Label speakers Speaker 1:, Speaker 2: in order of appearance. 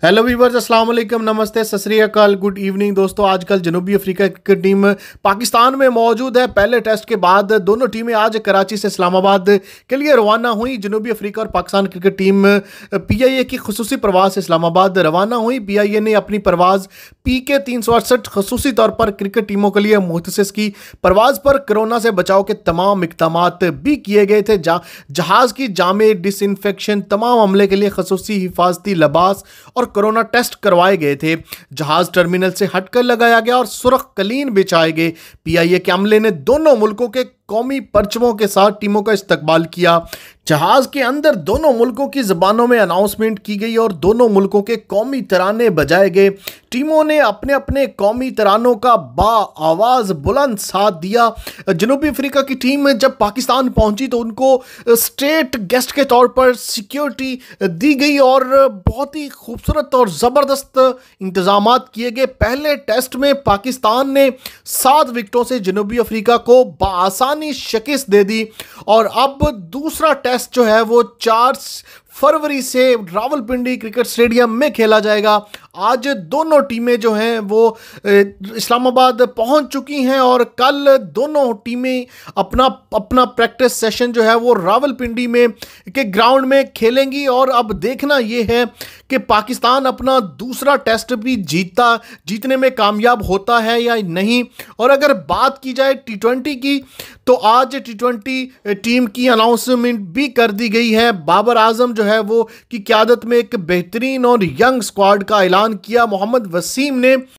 Speaker 1: Hello viewers, अस्सलाम वालेकुम, नमस्ते, सत श्री अकाल, गुड इवनिंग दोस्तों। आजकल जनूबी अफ्रीका क्रिकेट टीम पाकिस्तान में मौजूद है। पहले टेस्ट के बाद दोनों टीमें आज कराची से इस्लामाबाद के लिए रवाना हुई। जनूबी अफ्रीका और पाकिस्तान क्रिकेट टीम पीआईए की खसूसी प्रवास से इस्लामाबाद रवाना हुई। पीआईए ने अपनी परवाज़ PK 368 खसूसी तौर पर क्रिकेट टीमों के लिए मुख्तसिस की। परवाज़ पर कोरोना से बचाव के तमाम इक़दामात भी किए गए थे। जहाज़ की जामे डिसइंफेक्शन, तमाम अमले के लिए खसूसी हिफाजती लिबास और कोरोना टेस्ट करवाए गए थे। जहाज टर्मिनल से हटकर लगाया गया और सुरख कलीन बिछाए गए। पीआईए के अमले ने दोनों मुल्कों के कौमी परचमों के साथ टीमों का इस्तकबाल किया। जहाज के अंदर दोनों मुल्कों की ज़बानों में अनाउंसमेंट की गई और दोनों मुल्कों के कौमी तराने बजाए गए। टीमों ने अपने अपने कौमी तरानों का आवाज़ बुलंद साथ दिया। जनूबी अफ्रीका की टीम जब पाकिस्तान पहुंची तो उनको स्टेट गेस्ट के तौर पर सिक्योरिटी दी गई और बहुत ही खूबसूरत और ज़बरदस्त इंतजाम किए गए। पहले टेस्ट में पाकिस्तान ने 7 विकेटों से जनूबी अफ्रीका को बआसानी शिकस्त दे दी और अब दूसरा टेस्ट जो है वो 4 फरवरी से रावलपिंडी क्रिकेट स्टेडियम में खेला जाएगा। आज दोनों टीमें जो हैं वो इस्लामाबाद पहुंच चुकी हैं और कल दोनों टीमें अपना अपना प्रैक्टिस सेशन जो है वो रावलपिंडी में के ग्राउंड में खेलेंगी। और अब देखना ये है कि पाकिस्तान अपना दूसरा टेस्ट भी जीतने में कामयाब होता है या नहीं। और अगर बात की जाए T20 की, तो आज T20 टीम की अनाउंसमेंट भी कर दी गई है। बाबर आजम जो है वो की क़यादत में एक बेहतरीन और यंग स्क्वाड का ऐलान किया। मोहम्मद वसीम ने